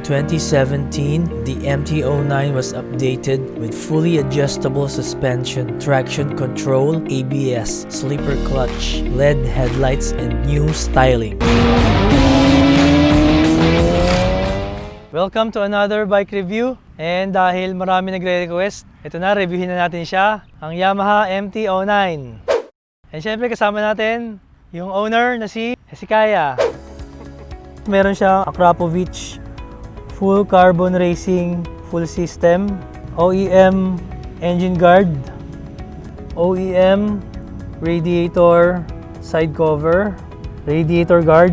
2017, the MT09 was updated with fully adjustable suspension, traction control, ABS, sleeper clutch, LED headlights, and new styling. Welcome to another bike review. And dahil marami nagre-request, ito na, reviewin na natin siya, ang Yamaha MT09. And syempre kasama natin yung owner na si Kaya. Meron siyang Akrapovic full carbon racing full system, OEM engine guard, OEM radiator side cover, radiator guard,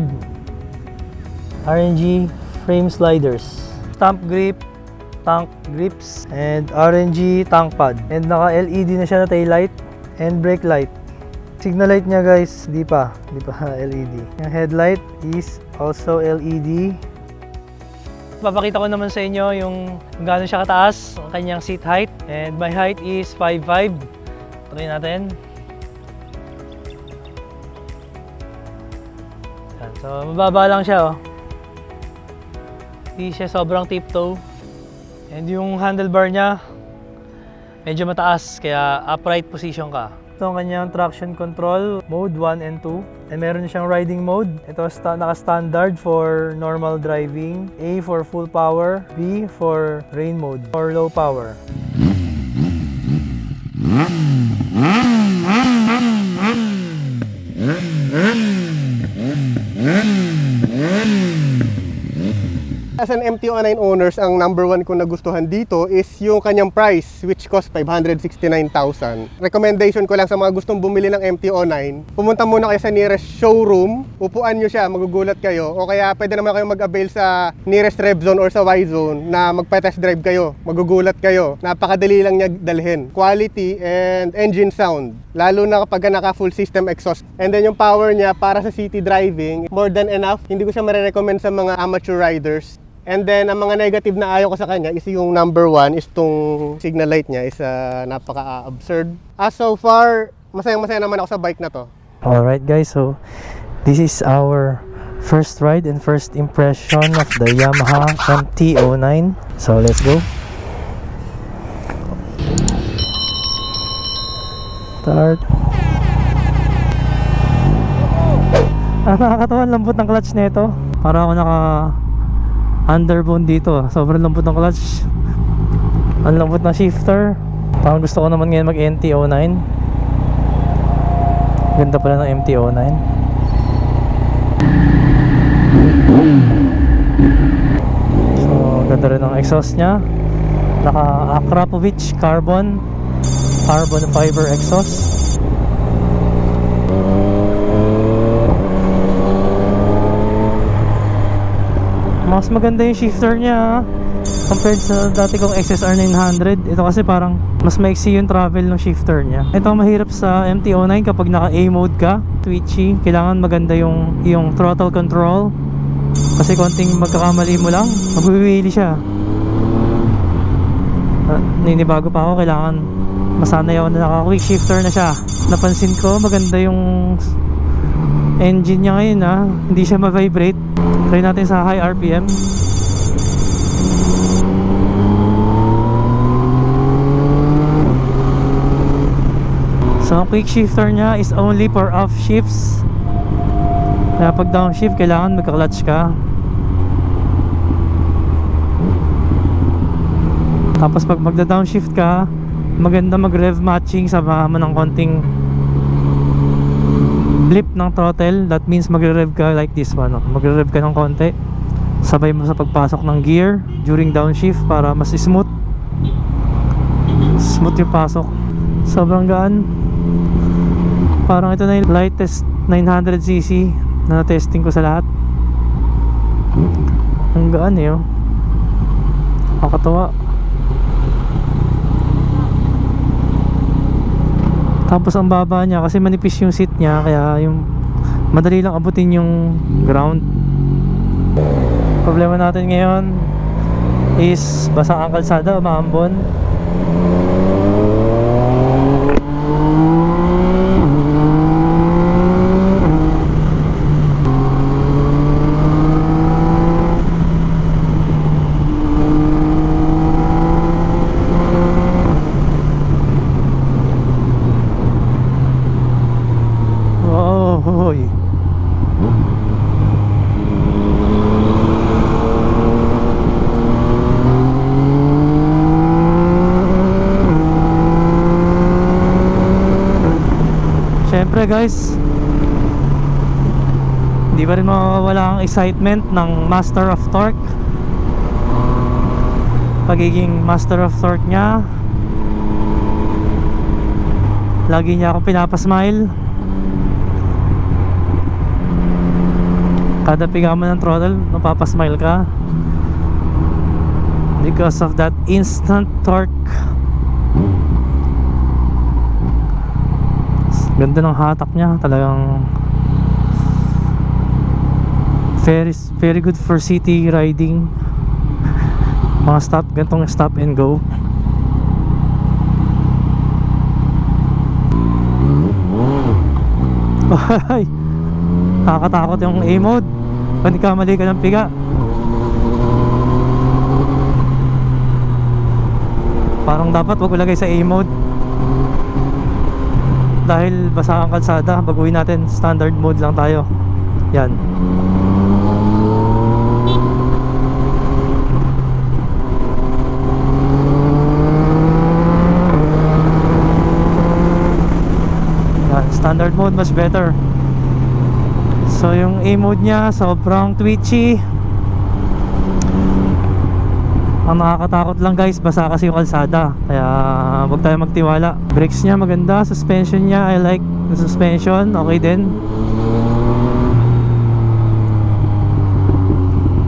RNG frame sliders, stump grip, tank grips, and RNG tank pad. And naka LED na siya na tail light and brake light. Signal light niya guys, di pa LED. Yung headlight is also LED. Papakita ko naman sa inyo yung gaano siya kataas, ang kanyang seat height. And my height is 5'5". Try natin. Yan. So mababa lang siya oh. Hindi siya sobrang tiptoe. And yung handlebar niya medyo mataas, kaya upright position ka. Ito ang kanyang traction control, mode 1 and 2. And meron siyang riding mode. Ito naka-standard for normal driving. A for full power, B for rain mode or low power. As an MT09 owners, ang number one kong nagustuhan dito is yung kanyang price, which cost 569,000. Recommendation ko lang sa mga gustong bumili ng MT09, pumunta muna kayo sa nearest showroom, upuan nyo siya, magugulat kayo, o kaya pwede naman kayo mag-avail sa nearest rev zone or sa Y zone na magpa-test drive kayo, magugulat kayo. Napakadali lang niya dalhin. Quality and engine sound, lalo na kapag naka full system exhaust. And then yung power niya para sa city driving, more than enough. Hindi ko siya marirecommend sa mga amateur riders. And then, ang mga negative na ayaw ko sa kanya is yung number one is tong signal light niya is napaka-absurd. So far, masayang-masaya naman ako sa bike na to. Alright guys, so this is our first ride and first impression of the Yamaha MT09. So let's go. Start. Nakakatawa, lambot ng clutch nito. Para ako underbone dito. Sobrang lambot ng clutch. Ang lambot ng shifter. Parang gusto ko naman ngayon mag MT09. Ganda pala ng MT09. So ganda rin ang exhaust nya. Naka Akrapovic carbon fiber exhaust. Mas maganda yung shifter niya compared sa dati kong XSR 900. Ito kasi parang mas maiksi yung travel ng shifter niya. Ito mahirap sa MT09 kapag naka A mode ka, twitchy. Kailangan maganda yung throttle control. Kasi konting magkakamali mo lang, mabuwili siya. Ninibago pa ako, kailangan masanay ako na naka quick shifter na siya. Napansin ko maganda yung engine niya ngayon hindi siya ma-vibrate. Try natin sa high RPM. So ang quick shifter niya is only for off shifts. Kaya pag downshift kailangan magka-clutch ka. Tapos pag magda-downshift ka, maganda mag-rev matching, sama mo ng konting blip ng throttle. That means magre-rev ka like this one. Magre-rev ka ng konti, sabay mo sa pagpasok ng gear during downshift para mas smooth yung pasok. Sobrang gaan. Parang ito na yung lightest 900cc na testing ko sa lahat. Ang gaan nakakatawa. Tapos ang baba niya kasi manipis yung seat niya, kaya yung madali lang abutin yung ground. Problema natin ngayon is basang ang kalsada, maambon. syempre guys, hindi pa rin mawawala ang excitement ng Master of Torque. Pagiging Master of Torque niya, lagi niya akong pinapasmile. Kada piga mo ng throttle, napapasmile ka because of that instant torque. Ganda ng hatak niya, talagang very good for city riding. Mga gantong stop and go. Ay, nakakatakot yung A mode. Pag kamali ka ng piga, parang dapat wag ilagay sa A mode dahil basa ang kalsada. Baguhin natin, standard mode lang tayo. Yan. Standard mode much better. So yung A mode niya sobrang twitchy. Ang nakakatakot lang guys, basa kasi yung kalsada, kaya wag tayo magtiwala. Brakes niya maganda, suspension niya, I like the suspension, okay din.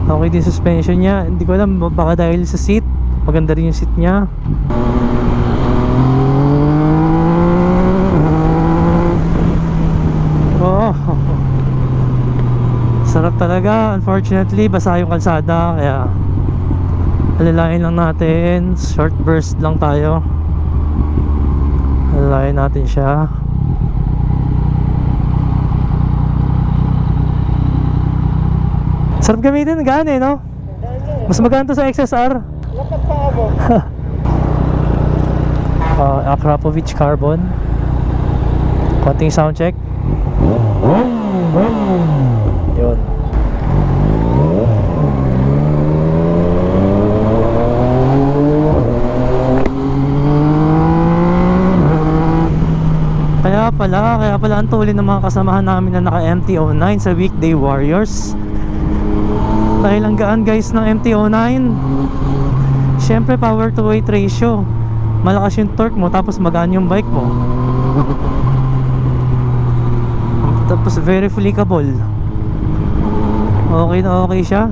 Okay din suspension niya. Hindi ko alam, baka dahil sa seat, maganda rin yung seat niya. Sarap talaga. Unfortunately, basa yung kalsada, kaya alalain lang natin. Short burst lang tayo. Alalain natin siya. Sarap gamitin, gaan eh, no? Mas magaan to sa XSR. Lapag pa ako. Akrapovic carbon. Konting sound check. Yun. Kaya pala ang tuli ng mga kasamahan namin na naka MT09 sa Weekday Warriors. Dahil ang gaan guys ng MT09, syempre power to weight ratio, malakas yung torque mo, tapos magaan yung bike mo, tapos very flickable. Okay na okay siya.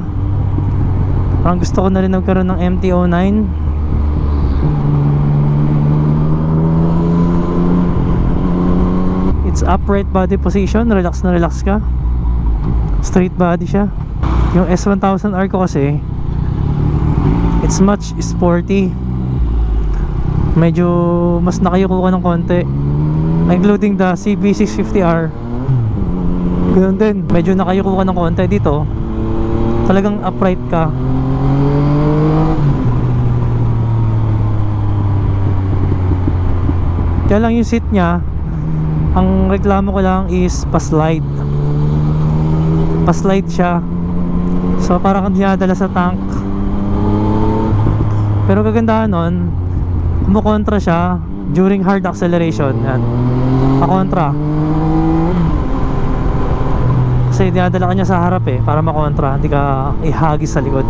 Parang gusto ko na rin nagkaroon ng MT09. It's upright body position, relax na relax ka. Straight body siya. Yung S1000R ko kasi, it's much sporty. Medyo mas nakayuko ka ng konti, including the CB650R. Ganoon din, medyo nakayuko ka ng konti. Dito talagang upright ka. Kaya lang yung seat nya, ang reklamo ko lang is pa-slide siya. So parang dinadala sa tank. Pero kagandahan nun, kumukontra siya during hard acceleration. Yan, pakontra. Kasi dinadala ka niya sa harap eh, para makontra, hindi ka ihagis sa likod.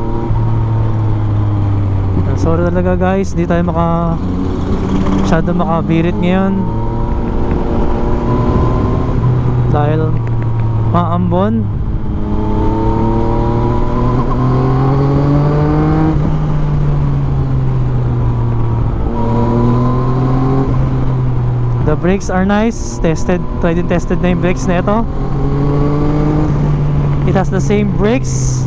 Sorry talaga guys, hindi tayo masyado makabirit ngayon dahil maambon. The brakes are nice, tested, tried and tested na yung brakes na ito. It has the same brakes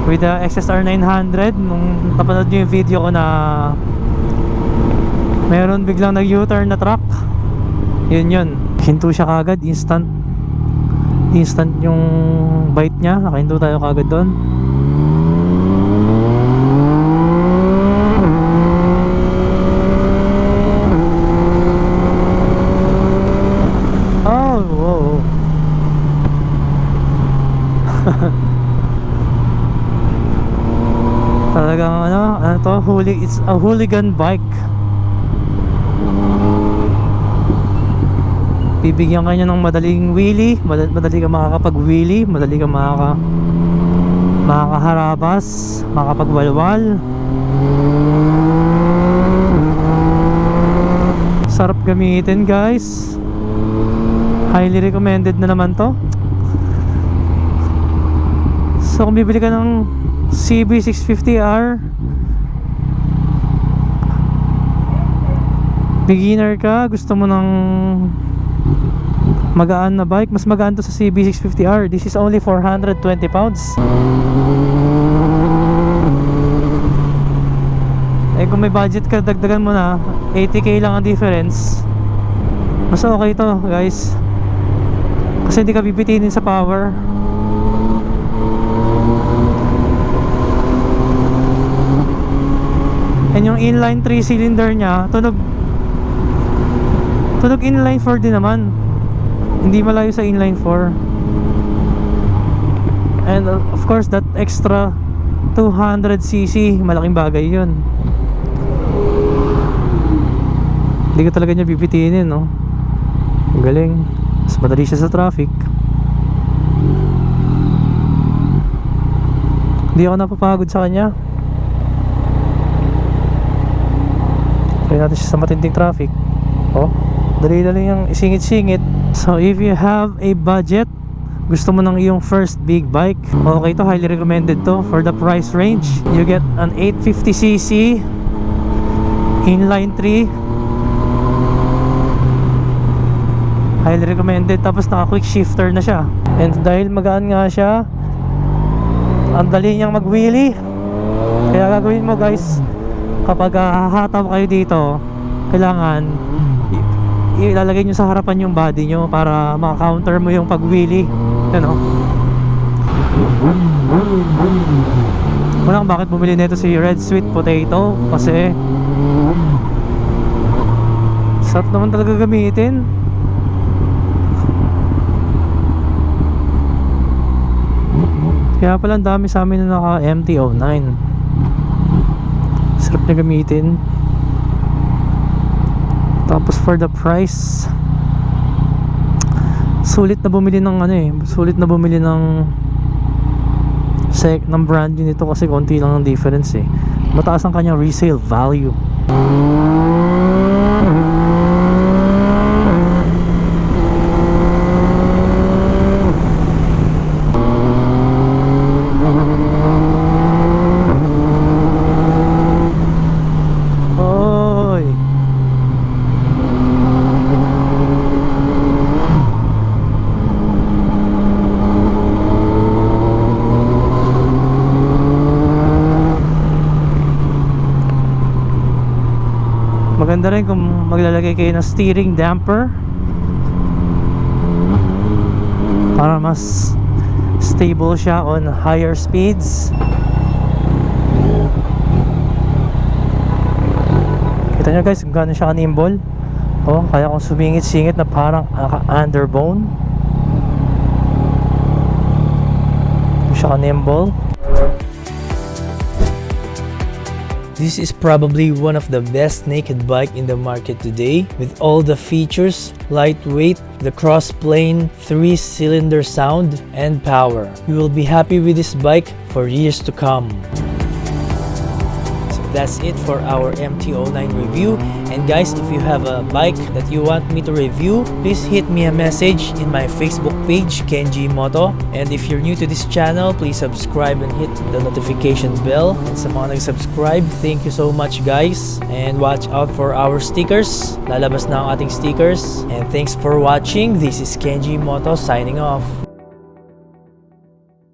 with the XSR 900. Nung napanood nyo yung video ko na meron biglang nag-U-turn na truck, yun, hinto siya kagad, instant yung bite nya, nakahinto tayo kagad doon. Oh, wow. Talagang ano to, it's a hooligan bike. Bibigyan ka niya ng madaling wheelie, madali ka makakapag-wheelie, madali ka makakaharabas, makakapagwalwal. Sarap gamitin guys. Highly recommended na naman to. So kung bibili ka ng CB650R, beginner ka, gusto mo ng magaan na bike, mas magaan to sa CB650R. This is only 420 pounds. Eh kung may budget ka, dagdagan mo na, 80k lang ang difference. Mas okay to guys, kasi hindi ka bibitinin sa power. And yung inline 3 cylinder nya, tunog inline 4 din naman, hindi malayo sa inline 4. And of course that extra 200cc, malaking bagay yun. Hindi ka talaga niya bibitinin, no? Ang galing. Mas madali siya sa traffic. Hindi ako napapagod sa kanya. Try natin siya sa matinding traffic. Oh, dali-dali yung isingit-singit. So if you have a budget, gusto mo ng iyong first big bike, okay to, highly recommended to. For the price range, you get an 850cc inline 3, highly recommended. Tapos naka quick shifter na siya. And dahil magaan nga siya, ang dali niyang mag-wheelie. Kaya gagawin mo guys, kapag hahataw kayo dito, kailangan ilalagay nyo sa harapan yung body nyo para maka-counter mo yung pag-wheelie. Yan o. Wala kung bakit bumili nito si Red Sweet Potato, kasi sarap naman talaga gamitin. Kaya pala ang dami sa amin na naka MT09. Sarap na gamitin. Tapos for the price, sulit na bumili ng sulit na bumili ng brand new nito, kasi konti lang ang difference eh. Mataas ang kanyang resale value. Maganda rin kung maglalagay kayo ng steering damper para mas stable siya on higher speeds. Kita nyo guys kung gaano siya ka-nimble. Oh, kaya kung sumingit-singit na parang underbone. Siya ka-nimble. This is probably one of the best naked bike in the market today, with all the features, lightweight, the cross-plane, 3-cylinder sound, and power. You will be happy with this bike for years to come. So that's it for our MT09 review. And guys, if you have a bike that you want me to review, please hit me a message in my Facebook page, Kenji Moto. And if you're new to this channel, please subscribe and hit the notification bell. And sa mga nag-subscribe, thank you so much guys. And watch out for our stickers. Lalabas na ang ating stickers. And thanks for watching. This is Kenji Moto signing off.